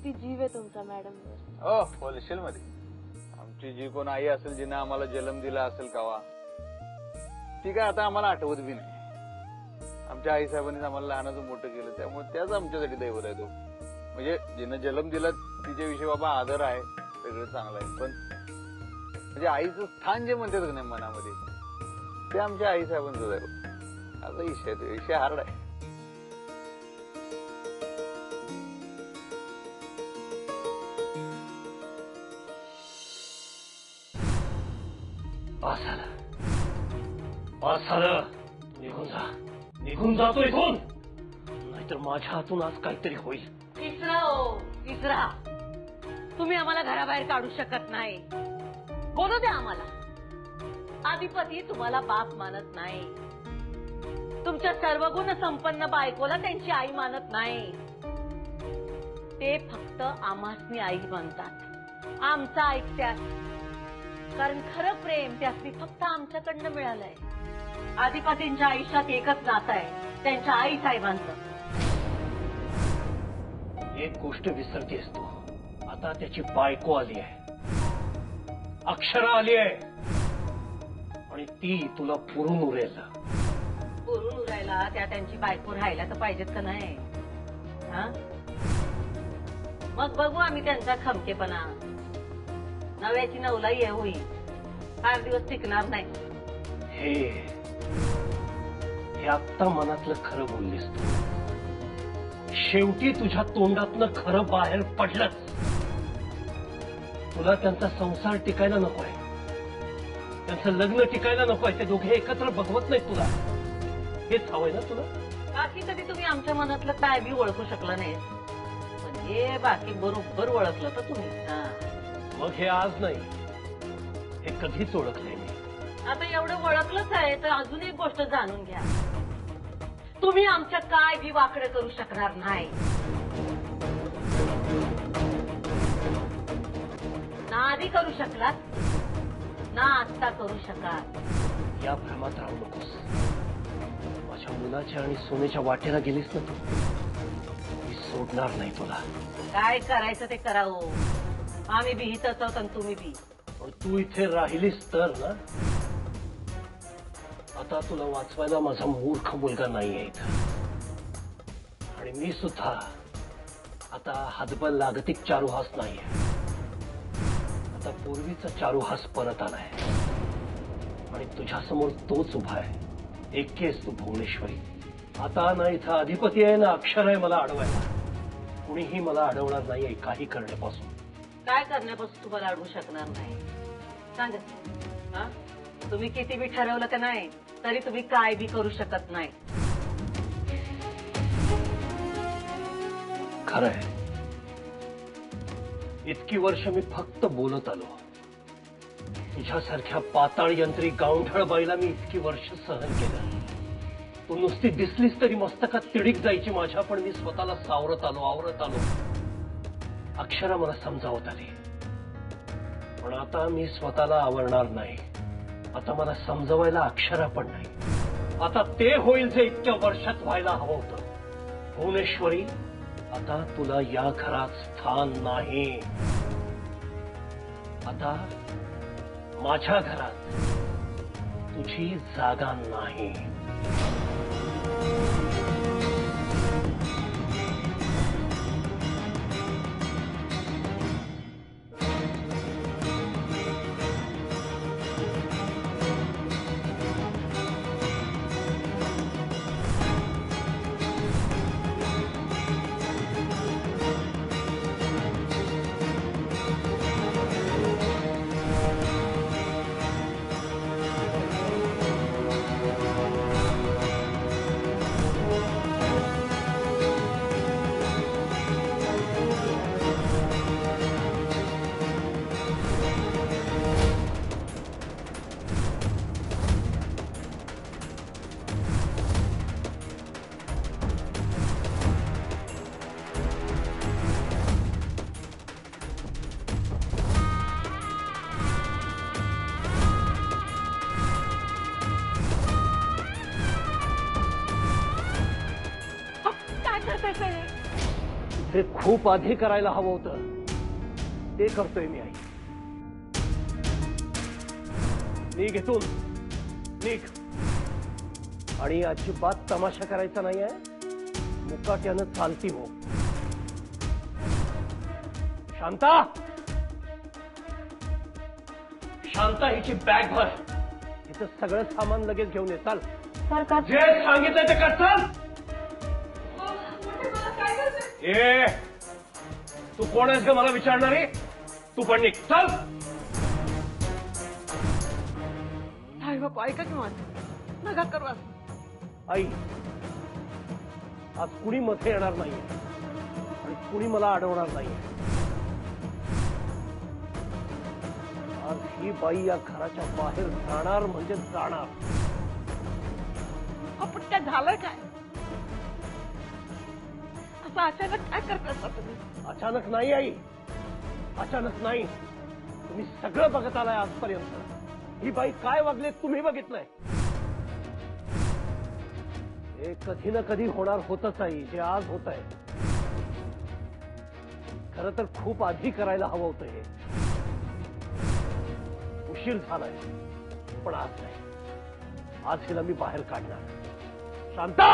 किती जीव आहे तुमचा मॅडमवर. हो बोलशील मध्ये. आमची जी कोण आई असेल जिने आम्हाला जन्म दिला असेल कावा, ती काय आता आम्हाला आठवत बी नाही. आमच्या आई साहेबांनी आम्हाला लहानाचं मोठं केलं, त्यामुळे त्याच आमच्यासाठी दैवत आहे तो. म्हणजे जिनं जन्म दिला तिच्याविषयी बाबा आदर आहे, सगळं चांगलं आहे. पण म्हणजे आईचं स्थान जे म्हणतात का नाही मनामध्ये, ते आमच्या आई साहेबांचं आहे. आता विषय हार्ड आहे. निघून जातो इथून, नाहीतर माझ्या हातून आज काहीतरी होईल. तिसरा तुम्ही आम्हाला घराबाहेर काढू शकत नाही. बोलू द्या आम्हाला. आधिपती तुम्हाला बाप मानत नाही. तुमच्या सर्व गुण संपन्न बायकोला त्यांची आई मानत नाही. ते फक्त आम्हासनी आई मानतात. आमचं ऐकत्यात, कारण खरं प्रेम त्यासनी फक्त आमच्याकडनं मिळालंय. आधिपतींच्या आयुष्यात एकच नातं आहे, त्यांच्या आई साहेबांचं. एक गोष्ट विसरतेस तू. आता त्याची बायको आली आहे, अक्षरा आली आहे, आणि ती तुला पुरून उरेल. पुरून उरायला त्या त्यांची बायको राहायला तर पाहिजेत का नाही? मग बघू आम्ही त्यांचा खमकेपणा. नव्याची नवलाई होईल, फार दिवस टिकणार नाही. हे आत्ता मनातलं खरं बोललीस तू. शेवटी तुझ्या तोंडातनं खरं बाहेर पडलंच. तुला त्यांचा संसार टिकायला नकोय, त्यांचं लग्न टिकायला नकोय. ते दोघे एकत्र बघवत नाहीत तुला. हेच हवंय ना तुला? बाकी कधी तुम्ही आमच्या मनातलं काय बी ओळखू शकला नाही, म्हणजे बाकी बरोबर ओळखलं तर तुम्ही. मग हे आज नाही, हे कधीच ओळखलंय मी. आता एवढं ओळखलंच आहे तर अजून एक गोष्ट जाणून घ्या. तुम्ही आमच्या काय बी वाकडं करू शकणार नाही. ना आधी करू शकलात, ना आत्ता करू शकाल. या भ्रमात राहू नकोस. माझ्या मुलाच्या आणि सोन्याच्या वाटेला गेलीस ना तू, मी सोडणार नाही तुला. काय करायचं ते करावं. आम्ही बी हितच आहोत आणि तुम्ही बी. पण तू इथे राहिलीस तर ना, आता तुला वाचवायला माझा मूर्ख मुलगा नाहीये इथं. आणि मी सुद्धा आता हातबल लागतिक चारुहास नाहीये. आता पूर्वीचा चारुहास परत आलाय, आणि तुझ्यासमोर तोच उभा आहे. एकेस तू भुवनेश्वरी. आता ना इथं अधिपती आहे ना अक्षर आहे मला अडवायला. कुणीही मला अडवणार नाहीये काही करण्यापासून. काय करण्यापासून तुम्हाला अडवू शकणार नाही सांगा. तुम्ही किती बी ठरवलं का नाही, तरी तुम्ही काय बी करू शकत नाही. खरंय, इतकी वर्ष मी फक्त बोलत आलो. तुझ्यासारख्या पाताळ यंत्री गावठळ बाईला मी इतकी वर्ष सहन केलं. तू नुसती दिसलीस तरी मस्तकात तिडीक जायची माझ्या, पण मी स्वतःला सावरत आलो, आवरत आलो. अक्षरा मला समजावत आली, पण आता मी स्वतःला आवरणार नाही. आता मला समजवायला अक्षरा पण नाही. आता ते होईल जे इतक्या वर्षात व्हायला हवं होतं. भुवनेश्वरी, आता तुला या घरात स्थान नाही. आता माझ्या घरात तुझी जागा नाही. जे खूप आधी करायला हवं होतं ते करतोय मी आई. निघ इथून, निघ. आणि अजिबात तमाशा करायचा नाहीये. मुकाट्यानं चालती हो. शांता, शांता, हिची बॅग भर. हिचं सगळं सामान लगेच घेऊन ये. चाल. जे सांगितलं ते कर. चाल. ए, तू कोण आहेस ग मला विचारणारी? तू पण निघ. चल. आई बापा, ऐका की माझं, नका करू असं. आई, आज कुणी मध्ये येणार नाहीये आणि कुणी मला अडवणार नाहीये. आज ही बाई या घराच्या बाहेर जाणार म्हणजे जाणार. आपण काय झालं काय? असं अचानक काय करत असता तुम्ही? अचानक नाही आई, अचानक नाही. तुम्ही सगळं बघत आलाय आजपर्यंत. ही बाई काय वागले तुम्ही बघितलंय. हे कधी ना कधी होणार होतच आहे. जे आज होत आहे खरं तर खूप आधी करायला हवं होतं. हे उशीर झालाय, पण आज नाही. आज हिला मी बाहेर काढणार. शांता,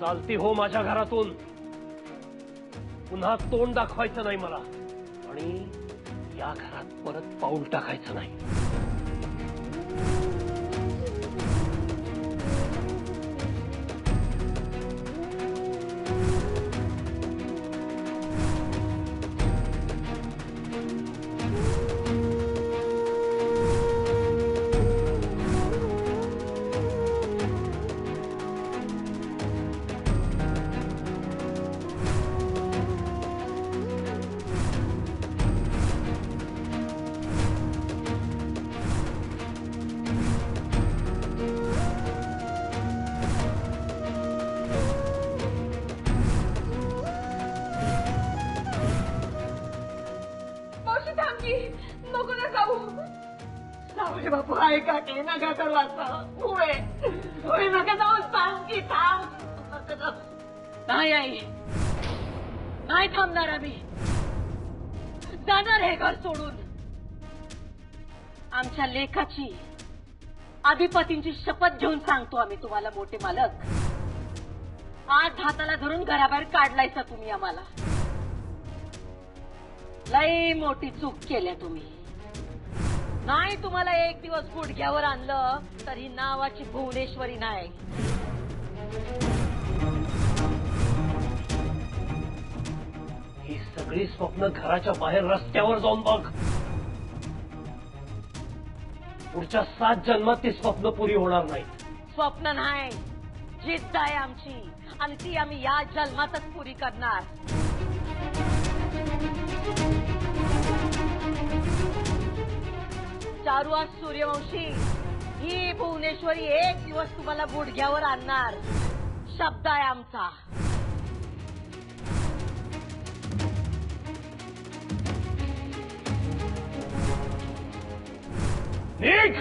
चालती हो माझ्या घरातून. पुन्हा तोंड दाखवायचं नाही मला आणि या घरात परत पाऊल टाकायचं नाही. नको ना जाऊ. जाऊ बापू, ऐका की, नका करू असं. होय नका जाऊ. सांग की, थांब. नाही आई, नाही थांबणार आम्ही. जाणार हे घर सोडून. आमच्या लेखाची, अधिपतींची शपथ घेऊन सांगतो आम्ही तुम्हाला मोठे मालक. आज हाताला धरून घराबाहेर काढलायचा तुम्ही आम्हाला. लई मोठी चूक केल्या तुम्ही. नाही तुम्हाला एक दिवस गुडघ्यावर आणलं तरी नावाची भुवनेश्वरी नाही. ही सगळी स्वप्न घराच्या बाहेर रस्त्यावर जाऊन बघ. पुढच्या 7 जन्मात ती स्वप्न पुरी होणार नाहीत. स्वप्न नाही, जिद्द आहे आमची आणि ती आम्ही या जन्मातच पुरी करणार. चारुआ सूर्यवंशी, ही भुवनेश्वरी एक दिवस तुम्हाला गुडघ्यावर आणणार. शब्द आहे आमचा. निघ.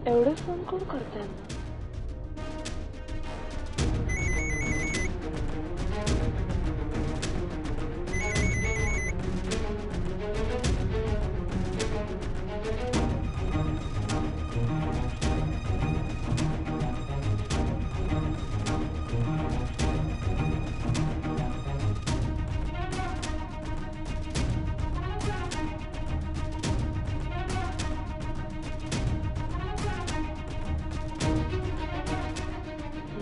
एवढे फोन कोण करताय ना?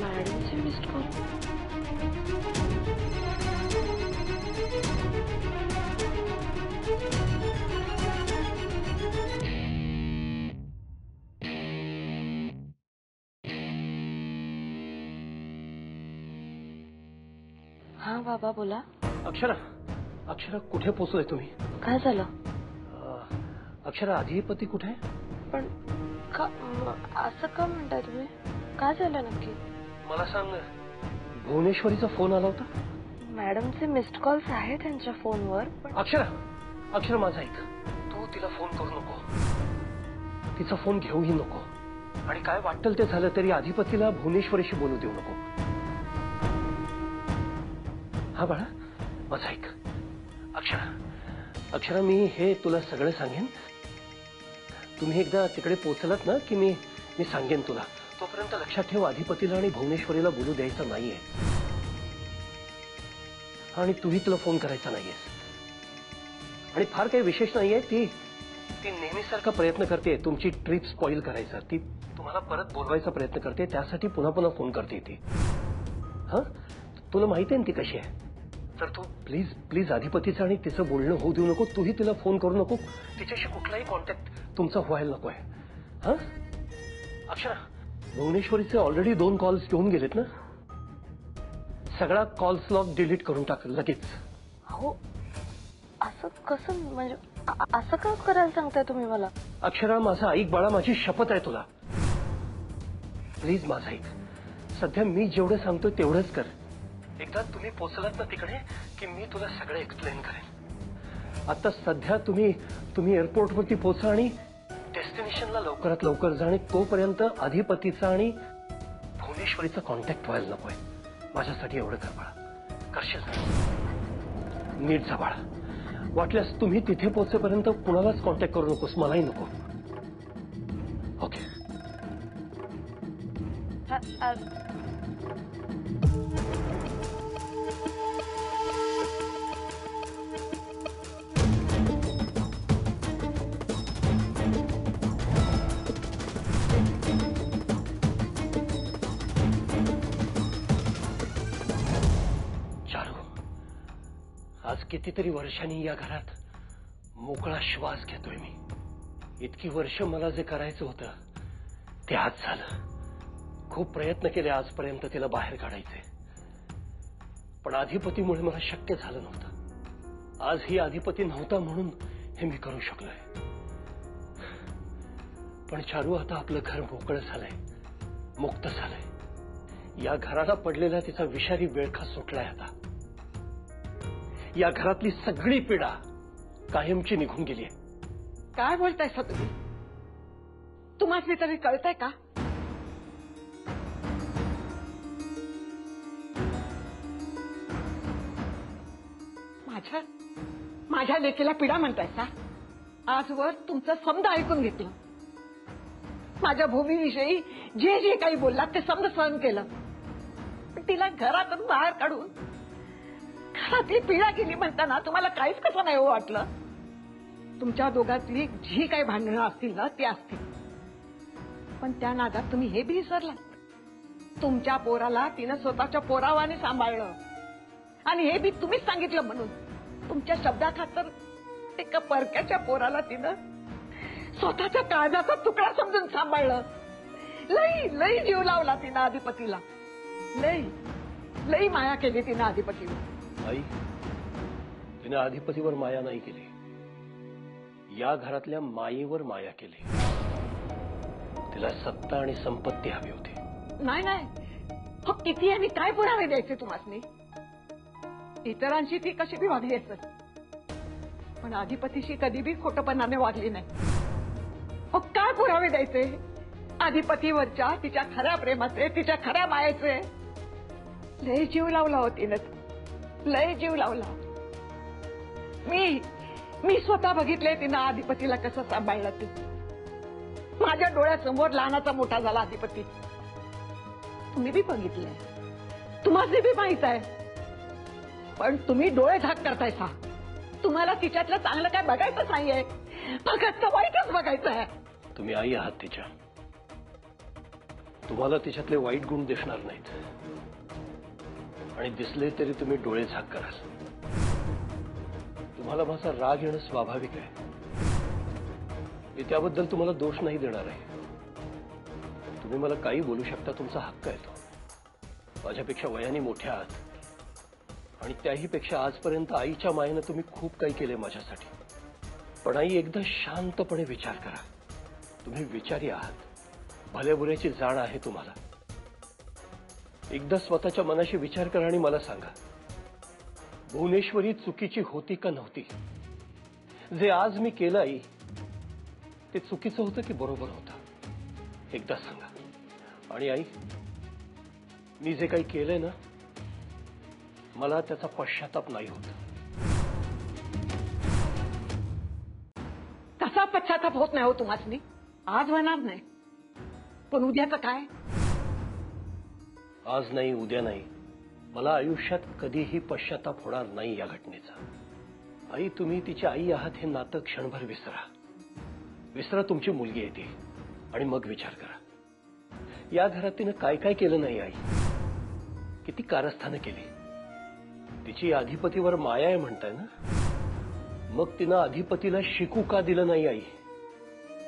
मॅडमचे मिस्ड कॉल. हा बाबा बोला. अक्षरा, अक्षरा कुठे पोहोचलोय तुम्ही? काय झालं? अक्षरा अधिपती कुठे आहे? पण असं का म्हणताय तुम्ही? काय झालं नक्की? मला सांग, भुवनेश्वरीचा फोन आला होता? मॅडमचे मिस्ड कॉल्स आहेत त्यांच्या फोनवर. पण अक्षरा, अक्षरा माझा ऐक, तू तिला फोन करू नको, तिचा फोन घेऊही नको, आणि काय वाटेल ते झालं तरी अधिपतीला भुवनेश्वरीशी बोलू देऊ नको. हा बाळा, माझा ऐक. अक्षरा, अक्षरा मी हे तुला सगळं सांगेन. तुम्ही एकदा तिकडे पोहोचलात ना की मी सांगेन तुला. तोपर्यंत लक्षात ठेव, अधिपतीला आणि भुवनेश्वरीला बोलू द्यायचं नाहीये, आणि तूही तुला फोन करायचा नाहीयेस. आणि फार काही विशेष नाहीये, ती नेहमीसारखा प्रयत्न करते तुमची ट्रिप स्पॉइल करायचा. ती तुम्हाला परत बोलवायचा प्रयत्न करते, त्यासाठी पुन्हा पुन्हा फोन करते ती. हा, तुला माहिती आहे ना ती कशी आहे. तर तू प्लीज प्लीज अधिपतीचं आणि तिचं बोलणं होऊ देऊ नको. तूही तिला फोन करू नको, तिच्याशी कुठलाही कॉन्टॅक्ट तुमचा व्हायला नकोय. हा अक्षरा, भुवनेश्वरीचे ऑलरेडी 2 कॉल्स घेऊन गेलेत ना. सगळा कॉल्स लॉग डिलीट करून टाक लगेच. हो, असं कसं? म्हणजे असं का करायला सांगताय तुम्ही मला? अक्षरा माझा ऐक बाळा, माझी शपथ आहे तुला. प्लीज माझा ऐक. सध्या मी जेवढं सांगतोय तेवढंच कर. एकदा तुम्ही पोहोचलात ना तिकडे की मी तुला सगळं एक्सप्लेन करेन. आता सध्या तुम्ही एअरपोर्टवरती पोहोचा आणि डेस्टिनेशनला लवकरात लवकर जा. आणि तोपर्यंत अधिपतीचा आणि भुवनेश्वरीचा कॉन्टॅक्ट व्हायला नकोय. माझ्यासाठी एवढं कर बाळा. करशील ना? नीट जा बाळा. वाटल्यास तुम्ही तिथे पोहोचेपर्यंत कुणालाच कॉन्टॅक्ट करू नकोस, मलाही नको. ओके. आज कितीतरी वर्षांनी या घरात मोकळा श्वास घेतोय मी. इतकी वर्ष मला जे करायचं होतं ते आज झालं. खूप प्रयत्न केले आजपर्यंत तिला बाहेर काढायचे, पण अधिपतीमुळे मला शक्य झालं नव्हतं. आज ही अधिपती नव्हता म्हणून हे मी करू शकलोय. पण चारू, आता आपलं घर मोकळं झालंय, मुक्त झालंय. या घराला पडलेला तिचा विषारी वेळखा सुटलाय. आता या घरातली सगळी पीडा कायमची निघून गेली आहे. काय बोलतायसा तुम्ही? तुम्हाला तरी कळतंय का? माझ्या लेकीला पीडा म्हणतायसा? आजवर तुमचं समज ऐकून घेतलं. माझ्या भूमीविषयी जे जे काही बोललात ते समज सहन केलं. तिला घरातून बाहेर काढून घरातली पीडा गेली म्हणताना तुम्हाला काहीच कसं नाही वाटलं? तुमच्या दोघातली जी काही भांडणं असतील ना ती असतील, पण त्या नादात तुम्ही हे बी विसरलात. तुमच्या पोराला तिनं स्वतःच्या पोरावाने सांभाळलं, आणि हे बी तुम्हीच सांगितलं म्हणून. तुमच्या शब्दाखातर एका परक्याच्या पोराला तिनं स्वतःच्या काळजाचा तुकडा समजून सांभाळलं. लई लई जीव लावला तिनं अधिपतीला. लई लई माया केली तिनं अधिपतीवर. आई, तिने अधिपतीवर माया नाही केली, या घरातल्या मायेवर माया केली. तिला सत्ता आणि संपत्ती हवी होती. नाही नाही, हो किती आणि काय पुरावे द्यायचे तुम्हाला? इतरांशी ती कशी बी वागली असत, पण अधिपतीशी कधी बी खोटपणाने वागली नाही. हो काय पुरावे द्यायचे? आधिपतीवरच्या तिच्या खऱ्या प्रेमाचे, तिच्या खऱ्या मायेचे लय जीव लावला होती ना, लय जीव लावला. मी स्वतः बघितले तिनं आधिपतीला कसं सांभाळलं ते. माझ्या डोळ्यासमोर लहानाचा मोठा झाला आधिपती. तुम्ही बी बघितलंय, तुम्हाला बी माहित आहे. पण तुम्ही डोळे झाक करताय सा. तुम्हाला तिच्यातलं चांगलं काय बघायचं नाहीये, फक्त वाईटच बघायचं आहे. तुम्ही आई आहात तिच्या, तुम्हाला तिच्यातले वाईट गुण दिसणार नाहीत, आणि दिसले तरी तुम्ही डोळे झाक कराल. तुम्हाला माझा राग येणं स्वाभाविक आहे. मी त्याबद्दल तुम्हाला दोष नाही देणार आहे. तुम्ही मला काही बोलू शकता, तुमचा हक्क आहे तो. माझ्यापेक्षा वयाने मोठ्या आहात, आणि त्याही पेक्षा आजपर्यंत आईच्या मायेनं तुम्ही खूप काही केले माझ्यासाठी. पण आई, एकदा शांतपणे विचार करा. तुम्ही विचारी आहात, भल्या बुऱ्याची जाण आहे तुम्हाला. एकदा स्वतःच्या मनाशी विचार करा आणि मला सांगा, भुवनेश्वरी चुकीची होती का नव्हती? जे आज मी केलं आई, ते चुकीचं होतं की बरोबर होतं? एकदा सांगा. आणि आई, मी जे काही केलंय ना, मला त्याचा पश्चाताप नाही होत. कसा पश्चाताप होत नाही हो तुम्हाला? आज होणार नाही, पण उद्याचं काय? आज नाही, उद्या नाही, मला आयुष्यात कधीही पश्चाताप होणार नाही या घटनेचा. आई, तुम्ही तिची आई आहात हे नातं क्षणभर विसरा. विसरा तुमची मुलगी आहे ती, आणि मग विचार करा, या घरात तिनं काय काय केलं नाही आई. किती कारस्थानं केली. तिची अधिपतीवर माया आहे म्हणताय ना, मग तिनं अधिपतीला शिकू का दिलं नाही आई?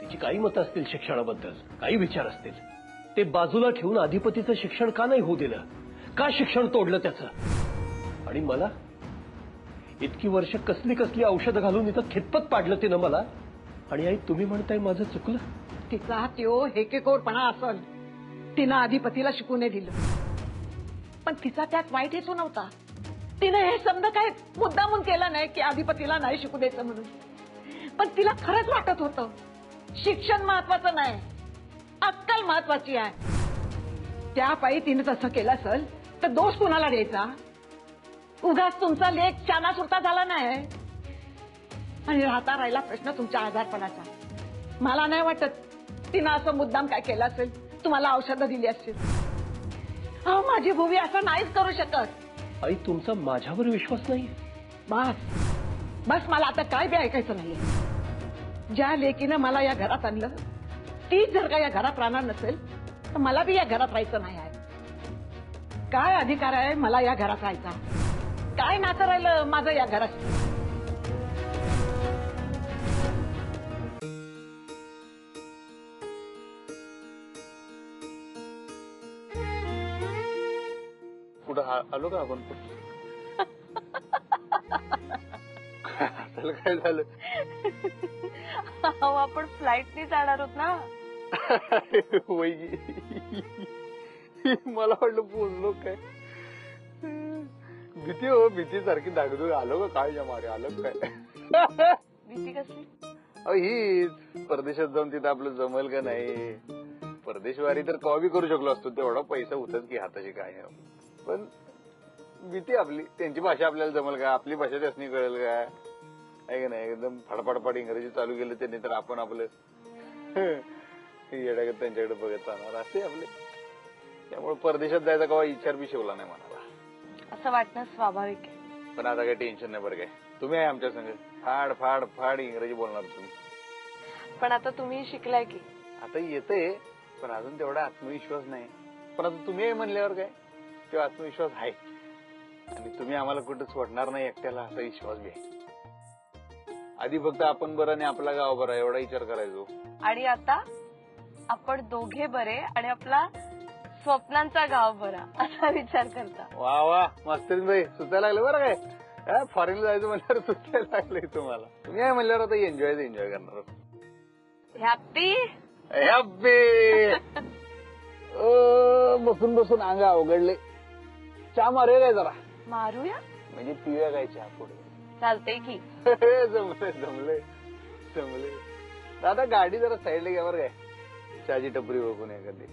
तिची काही मतं असतील शिक्षणाबद्दल, काही विचार असतील, ते बाजूला ठेवून अधिपतीचं शिक्षण का नाही होऊ दिलं? का शिक्षण तोडलं त्याचं? आणि मला इतकी वर्ष कसली कसली औषधं घालून इथं खितपत पाडलं तिनं मला. आणि आई, तुम्ही म्हणताय माझं चुकलं? तिचा त्यो हेकेकोरपणा असल, तिनं अधिपतीला शिकू नाही दिलं. पण तिचा त्यात वाईट हेतू नव्हता. तिनं हे समजा काय मुद्दामून केलं नाही की अधिपतीला नाही शिकू द्यायचं म्हणून. पण तिला खरंच वाटत होतं शिक्षण महत्वाचं नाही, अक्कल महत्वाची आहे. त्या पायी तिने तसं केलं असेल तर दोष कुणाला द्यायचा? उगाच तुमचा लेख चाना सुरता झाला नाही, आणि राहता राहिला प्रश्न तुमच्या आजारपणाचा. मला नाही वाटत तिनं असं मुद्दाम काय केलं असेल, तुम्हाला औषधं दिली असतील. अहो, माझी भूमी असं नाहीच करू शकत. आई, तुमचा माझ्यावर विश्वास नाही? बस बस, मला आता काय बी ऐकायचं नाहीये. ज्या लेकीनं मला या घरात आणलं, तीच जर का या घरात राहणार नसेल तर मला बी या घरात राहायचं नाही आहे. काय अधिकार आहे मला या घरात राहायचा? काय नातं राहिलं माझं या घरात? कुठं आलो का आपण? काय झालं? आपण फ्लाईटनी जाणार आहोत ना. मला वाटलं पोचलो काय. भीती हो, भीती सारखी दागदूग. आलो का काय मारे? आलं काय? भीती कसली? हीच परदेशात जाऊन तिथं आपलं जमल का नाही. परदेशवारी तर कवा बी करू शकलो असतो, तेवढा पैसा होताच की हाताशी काय. पण भीती आपली, त्यांची भाषा आपल्याला जमल का, आपली भाषा त्यासनी कळेल का, आहे का नाही. एकदम फडफडफड इंग्रजी चालू केलं त्यांनी तर आपण आपलं येड्यागत त्यांच्याकडे बघत राहणार असे आपले. त्यामुळे परदेशात जायचा कवा विचार बी शिवला नाही मनाला. असं वाटणं स्वाभाविक आहे. पण आता काही टेन्शन नाही बरं काय. तुम्ही आहे आमच्या संग, फाड फाड फाड इंग्रजी बोलणार तुम्ही. पण आता तुम्ही शिकलाय की. आता येते, पण अजून तेवढा आत्मविश्वास नाही. पण आता तुम्ही आहे म्हणल्यावर काय, तो आत्मविश्वास आहे. आणि तुम्ही आम्हाला कुठं सोडणार नाही एकट्याला, असा विश्वास बी आहे. आधी फक्त आपण बरं आणि आपला गाव बरा एवढा विचार करायचो. आणि आता आपण दोघे बरे आणि आपला स्वप्नांचा गाव बरा असा विचार करता. वा वा, मस्तर बाई, सुचायला लागलं बरं काय. फॉरेनला जायचं म्हणल्यावर सुचायला लागलंय तुम्हाला. तुम्ही आहे म्हणल्यावर आता एन्जॉय करणार. Happy happy. बसून बसून अंग अवघडले. चहा मारूया काय जरा? मारूया म्हणजे पिऊया काय चहा पुढे? चालते की. जमले. दादा गाडी जरा साईडला घ्या बरं काय. चहाची टपरी बघून एखादी.